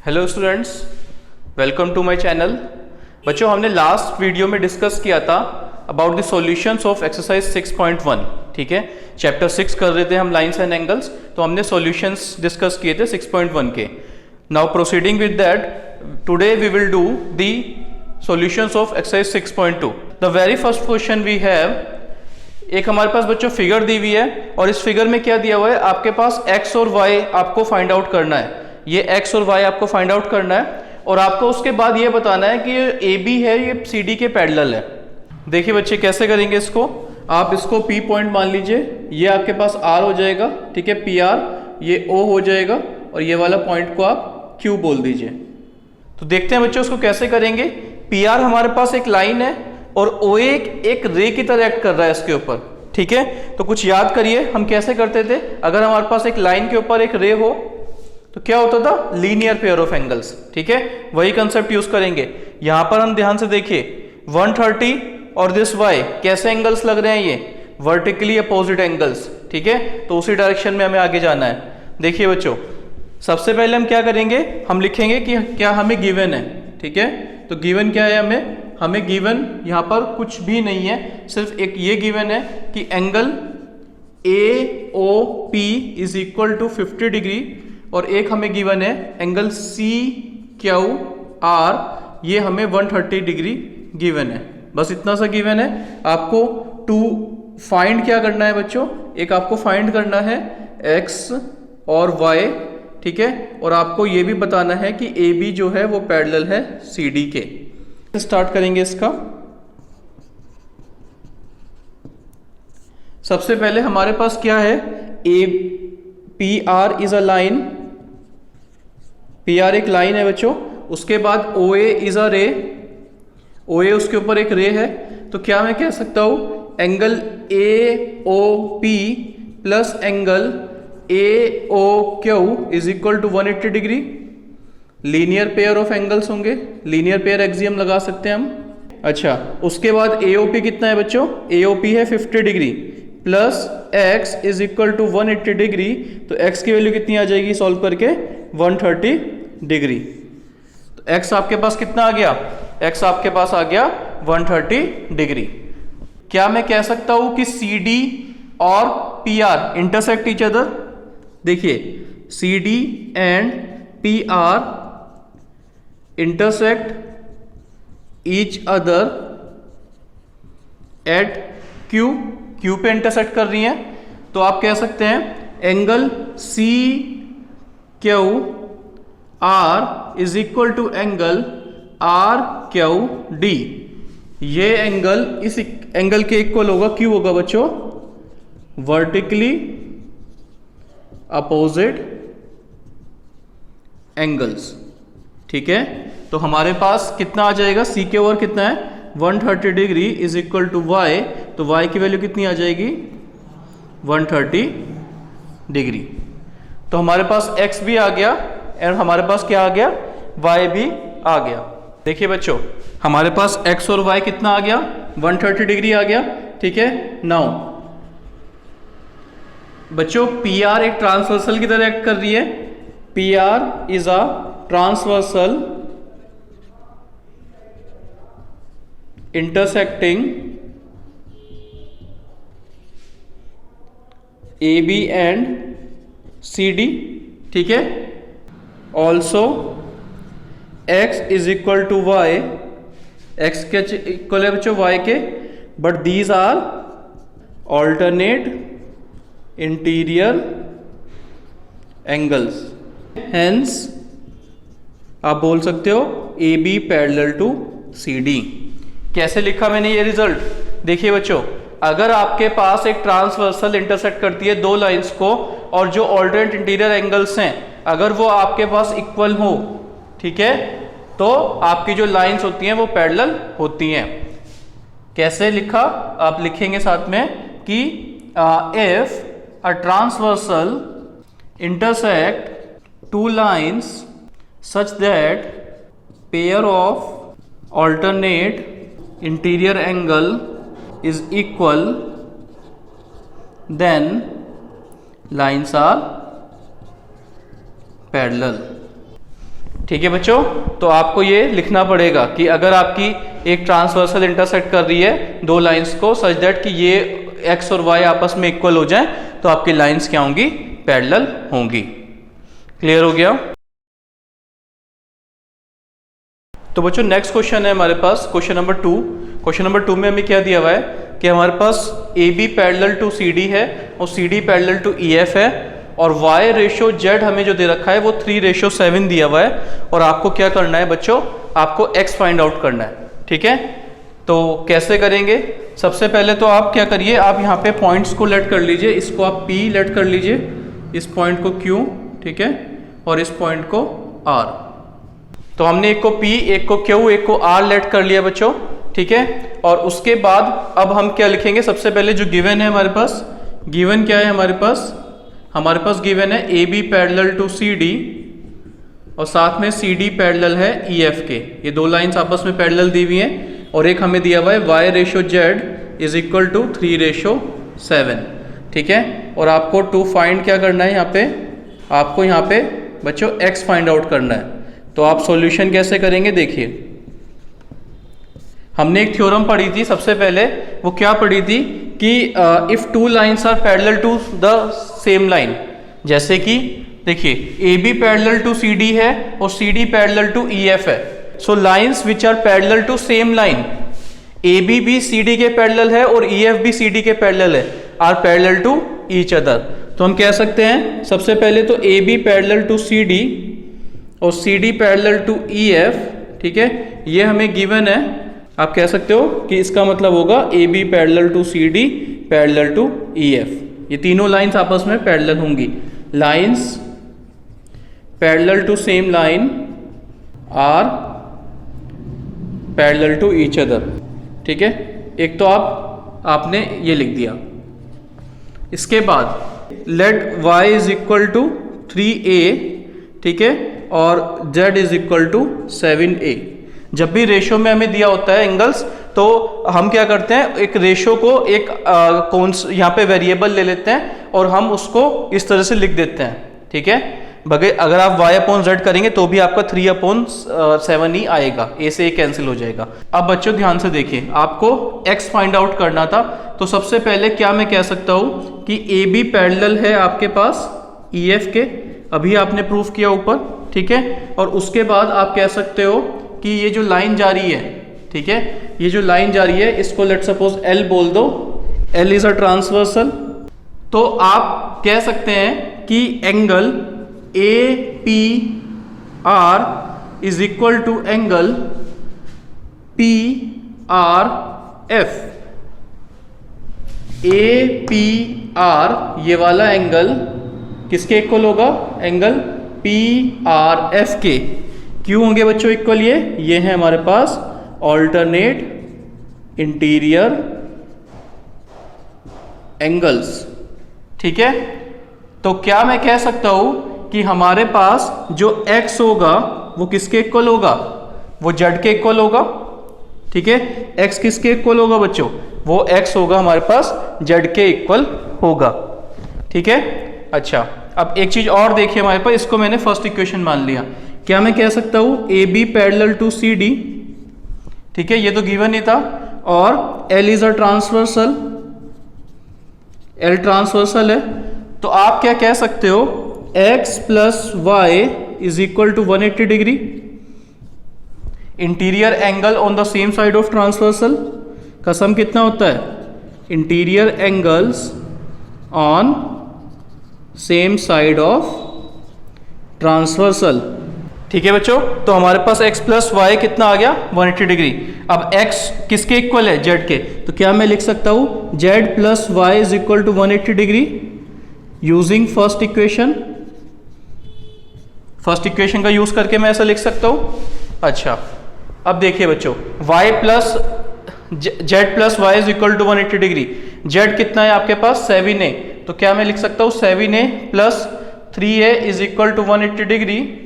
Hello students, welcome to my channel. बच्चों, हमने last video में डिस्कस किया था about the solutions of exercise 6.1। ठीक है, चैप्टर 6 कर रहे थे हम, लाइंस एंड एंगल्स, तो हमने सॉल्यूशंस डिस्कस किए थे 6.1 के। Now proceeding with that, today we will do the solutions of exercise 6.2। The very first question we have, एक हमारे पास बच्चों फिगर दी हुई है और इस फिगर में क्या दिया हुआ है, आपके पास x और y आपको फाइंड आउट करना है। ये x और y आपको फाइंड आउट करना है और आपको उसके बाद ये बताना है कि ये AB है, ये CD के पैरेलल है। देखिए बच्चे कैसे करेंगे इसको, आप इसको P पॉइंट मान लीजिए, ये आपके पास R हो जाएगा, ठीक है, PR, ये O हो जाएगा और ये वाला पॉइंट को आप Q बोल दीजिए। तो देखते हैं बच्चों उसको कैसे करेंगे। PR हमारे पास एक लाइन है और OA एक रे की तरह एक्ट कर रहा है इसके ऊपर। ठीक है, तो कुछ याद करिए हम कैसे करते थे। अगर हमारे पास एक लाइन के ऊपर एक रे हो तो क्या होता था, लीनियर पेयर ऑफ एंगल्स। ठीक है, वही कंसेप्ट यूज करेंगे। यहां पर हम ध्यान से देखिए 130 और दिस y कैसे एंगल्स लग रहे हैं, ये वर्टिकली अपोजिट एंगल्स। ठीक है, तो उसी डायरेक्शन में हमें आगे जाना है। देखिए बच्चों, सबसे पहले हम क्या करेंगे, हम लिखेंगे कि क्या हमें गिवन है। ठीक है, तो गिवन क्या है, हमें गिवन यहाँ पर कुछ भी नहीं है, सिर्फ एक ये गिवन है कि angle AOP is equal to 50 degree और एक हमें गिवन है एंगल CQR, ये हमें 130 डिग्री गिवन है। बस इतना सा गिवन है। आपको टू फाइंड क्या करना है बच्चों, एक आपको फाइंड करना है x और y। ठीक है, और आपको ये भी बताना है कि AB जो है वो पैरेलल है CD के। स्टार्ट करेंगे इसका। सबसे पहले हमारे पास क्या है, PR is a line, PR एक लाइन है बच्चों। उसके बाद OA इज अ रे, OA उसके ऊपर एक रे है। तो क्या मैं कह सकता हूं, angle AOP plus angle AOQ is equal to 180 degree. Linear pair of angles होंगे, लीनियर पेयर एक्सियम लगा सकते हैं हम। अच्छा, उसके बाद AOP कितना है बच्चों, AOP है 50 degree plus x is equal to 180 degree. तो x की वैल्यू कितनी आ जाएगी सॉल्व करके, 130 डिग्री। तो x आपके पास कितना आ गया, x आपके पास आ गया 130 डिग्री। क्या मैं कह सकता हूं कि CD और PR इंटरसेक्ट ईच अदर। देखिए CD and PR intersect each other at Q पे इंटरसेक्ट कर रही हैं। तो आप कह सकते हैं angle CQR is equal to angle RQD। ये एंगल इस एंगल के इक्वल होगा, क्यों होगा बच्चों, वर्टिकली अपोजिट एंगल्स। ठीक है, तो हमारे पास कितना आ जाएगा, CQR कितना है 130 degree is equal to y, तो y की वैल्यू कितनी आ जाएगी 130 डिग्री। तो हमारे पास x भी आ गया और हमारे पास क्या आ गया, y भी आ गया। देखिए बच्चों, हमारे पास x और y कितना आ गया, 130 डिग्री आ गया। ठीक है, नाउ बच्चों PR एक ट्रांसवर्सल की तरह एक्ट कर रही है। PR is a transversal intersecting AB and CD। ठीक है, also x is equal to y, x के इक्वल है बच्चों y के, but these are alternate interior angles, hence आप बोल सकते हो AB पैरेलल टू CD। कैसे लिखा मैंने ये रिजल्ट, देखिए बच्चों, अगर आपके पास एक ट्रांसवर्सल इंटरसेक्ट करती है दो लाइंस को और जो ऑल्टरनेट इंटीरियर एंगल्स हैं अगर वो आपके पास इक्वल हो, ठीक है, तो आपकी जो लाइंस होती हैं वो पैरेलल होती हैं। कैसे लिखा, आप लिखेंगे साथ में कि if a transversal intersect two lines such that pair of alternate interior angle is equal, then lines are parallel। ठीक है बच्चों, तो आपको ये लिखना पड़ेगा कि अगर आपकी एक ट्रांसवर्सल इंटरसेक्ट कर रही है दो लाइंस को सच दैट कि ये एक्स और वाई आपस में इक्वल हो जाए, तो आपकी लाइंस क्या होंगी, पैरेलल होंगी। क्लियर हो गया। तो बच्चों नेक्स्ट क्वेश्चन है हमारे पास क्वेश्चन नंबर 2। क्वेश्चन नंबर 2 में हमें क्या दिया हुआ है कि हमारे पास A B parallel to C D है और C D parallel to E F है, और वाई रेशो जेड हमें जो दे रखा है वो 3:7 दिया हुआ है, और आपको क्या करना है बच्चों, आपको एक्स फाइंड आउट करना है। ठीक है, तो कैसे करेंगे, सबसे पहले तो आप क्या करिए, आप यहाँ पे पॉइंट्स को लेट कर लीजिए, इसको आप P लेट कर लीजिए, इस पॉइंट को Q, ठीक है, और इस पॉइंट को R। तो हमने एक को P, एक को Q, एक को R लेट कर लिया बच्चों। ठीक है, और उसके बाद अब हम क्या लिखेंगे, सबसे पहले जो गिवन है हमारे पास, गिवन क्या है हमारे पास गिवन है A B parallel to C D, और साथ में सी डी पैरेलल है ई एफ के। ये दो लाइंस आपस में पैरेलल दी हुई हैं, और एक हमें दिया हुआ है Y ratio Z is equal to 3:7। ठीक है, और आपको टू फाइंड क्या करना है, यहाँ पे आपको यहाँ पे बच्चों एक्स फाइंड आउट करना है। तो आप सॉल्यूशन कैसे करेंगे, देखिए हमने एक थ्योरम पढ़ी थी सबसे पहले, वो क्या पढ़ी थी कि if two lines are parallel to the same line, जैसे कि देखिए A B parallel to C D है और C D parallel to E F है। So lines which are parallel to same line, A B भी C D के parallel है और ई एफ भी सी डी के पैरेलल है, are parallel to each other. तो हम कह सकते हैं सबसे पहले तो A B parallel to C D और C D parallel to E F. ठीक है, ये हमें गिवन है, आप कह सकते हो कि इसका मतलब होगा A B parallel to C D parallel to E F. ये तीनों लाइंस आपस में पैरेलल होंगी, lines parallel to same line are parallel to each other. ठीक है, एक तो आपने ये लिख दिया। इसके बाद let y is equal to 3a, ठीक है, और z is equal to 7a। जब भी रेशो में हमें दिया होता है एंगल्स, तो हम क्या करते हैं, एक रेशो को एक यहाँ पे वेरिएबल ले लेते हैं और हम उसको इस तरह से लिख देते हैं। ठीक है, अगर आप y/z करेंगे तो भी आपका 3/7 ही आएगा, a से a कैंसिल हो जाएगा। अब बच्चों ध्यान से देखिए, आपको x फाइंड आउट करना था, तो सबसे पहले क्या मैं कह सकता हूँ कि ए बी पैरेलल है आपके पास ई एफ के, अभी आपने प्रूफ किया ऊपर। ठीक है, और उसके बाद आप कह सकते हो कि ये जो लाइन जा रही है, ठीक है, ये जो लाइन जा रही है इसको लेट सपोज L बोल दो, L इज अ ट्रांसवर्सल। तो आप कह सकते हैं कि angle APR is equal to angle PRF। APR ये वाला एंगल किसके इक्वल होगा, एंगल PRF के। क्यों होंगे बच्चों इक्वल, ये है हमारे पास ऑल्टरनेट इंटीरियर एंगल्स। ठीक है, तो क्या मैं कह सकता हूं कि हमारे पास जो x होगा वो किसके इक्वल होगा, वो z के इक्वल होगा। ठीक है, x किसके इक्वल होगा बच्चों, वो x होगा हमारे पास z के इक्वल होगा। ठीक है, अच्छा अब एक चीज और देखिए हमारे पास, इसको मैंने फर्स्ट इक्वेशन मान लिया। क्या मैं कह सकता हूं A B parallel to C D, ठीक है, ये तो गिवन ही था, और L is a transversal, L transversal है। तो आप क्या कह सकते हो, x plus Y is equal to 180 degree, interior angle on the same side of transversal का सम कितना होता है, interior angles on same side of transversal. ठीक है बच्चों, तो हमारे पास x प्लस वाई कितना आ गया, 180 डिग्री। अब x किसके इक्वल है, z के, तो क्या मैं लिख सकता हूं z plus Y is equal to 180 degree using first equation. First equation का यूज करके मैं ऐसा लिख सकता हूं। अच्छा अब देखिए बच्चों, z plus Y is equal to 180 degree, z कितना है आपके पास 7a, तो क्या मैं लिख सकता हूं 7a plus 3a is equal to 180 degree,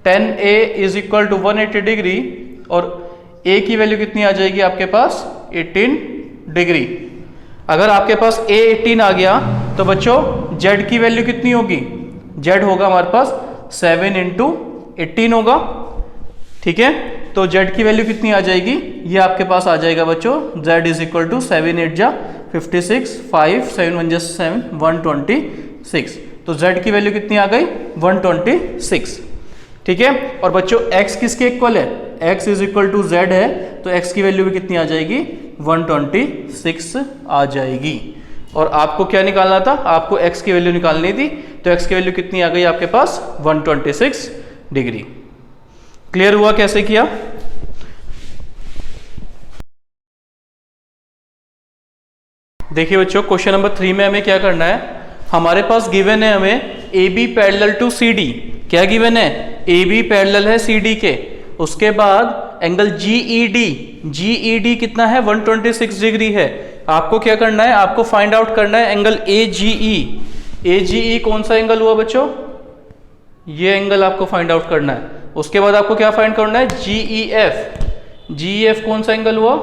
10a is equal to 180 degree, और a की वैल्यू कितनी आ जाएगी आपके पास 18 डिग्री। अगर आपके पास a 18 आ गया तो बच्चों z की वैल्यू कितनी होगी, z होगा हमारे पास 7 × 18 होगा, ठीक है। तो z की वैल्यू कितनी आ जाएगी, ये आपके पास आ जाएगा बच्चों, z इज इक्वल टू 7 8 जा 56, 5 7 1 जा 7 126। तो z की वैल्यू कितनी आ गई 126, ठीक है। और बच्चों x किसके इक्वल है, x is equal to z है, तो x की वैल्यू भी कितनी आ जाएगी 126 आ जाएगी। और आपको क्या निकालना था, आपको x की वैल्यू निकालनी थी, तो x की वैल्यू कितनी आ गई आपके पास 126 डिग्री। क्लियर हुआ कैसे किया। देखिए बच्चों क्वेश्चन नंबर 3 में हमें क्या करना है, हमारे पास गिवन है हमें AB पैरेलल टू CD। क्या गिवन है, AB पैरेलल है CD के, उसके बाद एंगल GED कितना है 126 डिग्री है। आपको क्या करना है, आपको फाइंड आउट करना है एंगल AGE कौन सा एंगल हुआ बच्चों, ये एंगल आपको फाइंड आउट करना है। उसके बाद आपको क्या फाइंड करना है, GEF कौन सा एंगल हुआ,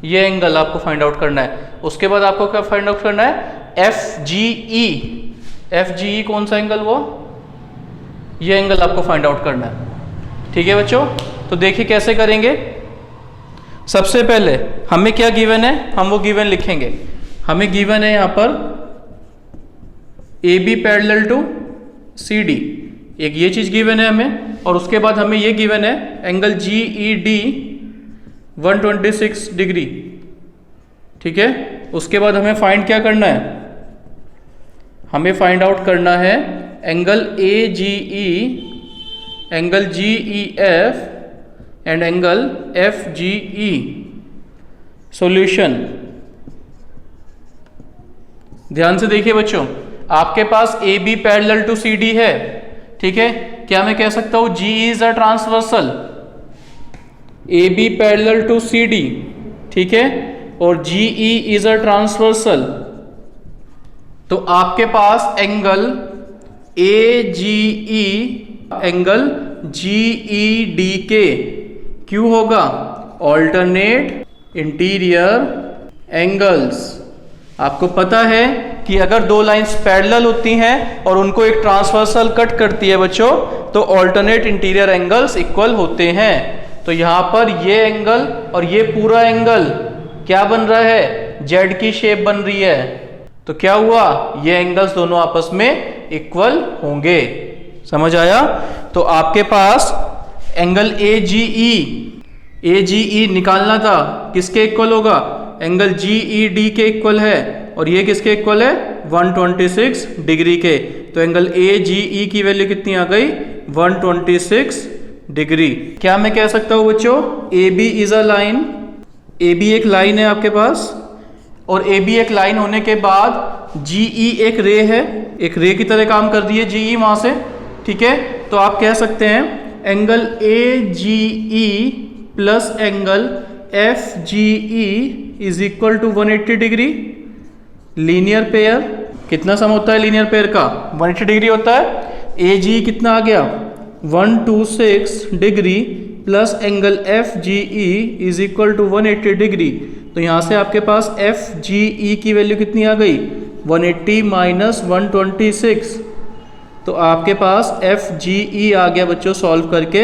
ये एंगल आपको फाइंड आउट करना है। उसके बाद आपको क्या फाइंड आउट करना है, FGE कौन सा एंगल हुआ, ये एंगल आपको फाइंड आउट करना है, ठीक है बच्चों। तो देखिए कैसे करेंगे। सबसे पहले हमें क्या गिवन है, हम वो गिवन लिखेंगे। हमें गिवन है यहां पर AB पैरेलल टू CD, एक ये चीज गिवन है हमें, और उसके बाद हमें ये गिवन है एंगल GED 126 डिग्री, ठीक है। उसके बाद हमें फाइंड क्या करना है, हमें फाइंड आउट करना है angle AGE, angle GEF and angle FGE। Solution, ध्यान से देखिए बच्चों, आपके पास AB पैरेलल टू CD है, ठीक है। क्या मैं कह सकता हूं GE is a transversal, AB parallel to CD, ठीक है, और GE इज अ ट्रांसवर्सल। तो आपके पास एंगल AGE एंगल GED के क्यों होगा, ऑल्टरनेट इंटीरियर एंगल्स। आपको पता है कि अगर दो लाइंस पैरेलल होती हैं और उनको एक ट्रांसवर्सल कट करती है बच्चों, तो ऑल्टरनेट इंटीरियर एंगल्स इक्वल होते हैं। तो यहां पर ये एंगल और ये पूरा एंगल क्या बन रहा है, जेड की शेप बन रही है। तो क्या हुआ, ये एंगल्स दोनों आपस में इक्वल होंगे। समझ आया। तो आपके पास एंगल AGE निकालना था, किसके इक्वल होगा, एंगल GED के इक्वल है, और ये किसके इक्वल है 126 डिग्री के। तो एंगल AGE की वैल्यू कितनी आ गई 126 डिग्री। क्या मैं कह सकता हूं बच्चों, AB is a line, AB एक लाइन है आपके पास, और AB एक लाइन होने के बाद GE एक रे है, एक रे की तरह काम कर रही है GE वहां से, ठीक है। तो आप कह सकते हैं angle AGE plus angle FGE is equal to 180 degree. Linear pair, कितना सम होता है लीनियर पेयर का 180 डिग्री होता है। AGE कितना आ गया 126 degree plus angle FGE is equal to 180 degree. तो यहां से आपके पास FGE की वैल्यू कितनी आ गई 180 माइनस 126। तो आपके पास FGE आ गया बच्चों सॉल्व करके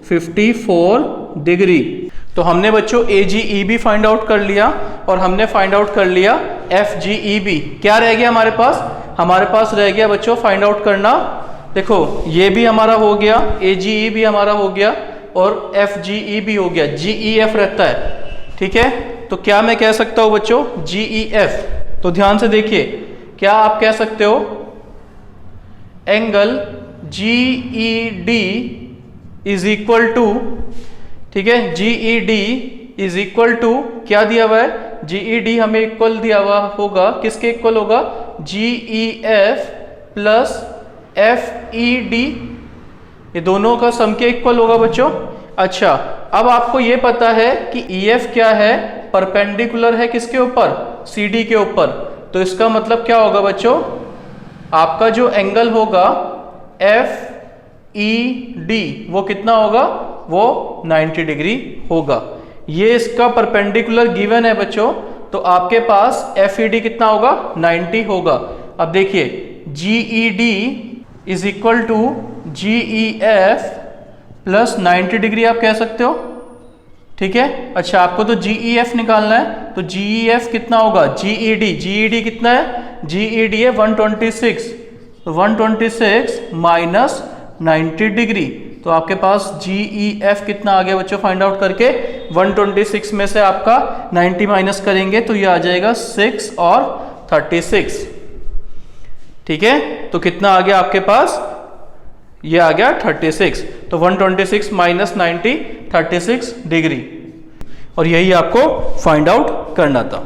54 डिग्री। तो हमने बच्चों AGE भी फाइंड आउट कर लिया और हमने फाइंड आउट कर लिया FGE भी। क्या रह गया हमारे पास, हमारे पास रह गया बच्चों फाइंड आउट करना, देखो ये भी हमारा हो गया, AGE भी हमारा हो गया और FGE भी हो गया, GEF रहता है, ठीक है। तो क्या मैं कह सकता हूं बच्चों GEF। तो ध्यान से देखिए, क्या आप कह सकते हो angle GED is equal to, ठीक है, GED इज इक्वल टू क्या दिया हुआ है, GED हमें इक्वल दिया हुआ होगा, किसके इक्वल होगा GEF प्लस FED, ये दोनों का सम के इक्वल होगा बच्चों। अच्छा, अब आपको ये पता है कि EF क्या है, परपेंडिकुलर है किसके ऊपर, CD के ऊपर। तो इसका मतलब क्या होगा बच्चों, आपका जो एंगल होगा FED वो कितना होगा, वो 90 डिग्री होगा। ये इसका परपेंडिकुलर गिवन है बच्चों, तो आपके पास FED कितना होगा 90 होगा। अब देखिए GED is equal to G E F plus 90 degree आप कह सकते हो, ठीक है। अच्छा, आपको तो जी ई एफ निकालना है, तो जी ई एफ कितना होगा, जी ई डी कितना है, जी ई डी है 126, तो 126 माइनस 90 डिग्री, तो आपके पास जी ई एफ कितना आ गया बच्चों, फाइंड आउट करके 126 में से आपका 90 माइनस करेंगे तो ये आ जाएगा 6 और 36, ठीक है। तो कितना आ गया आपके पास, ये आ गया 36, तो 126 माइनस 90 36 डिग्री, और यही आपको फाइंड आउट करना था।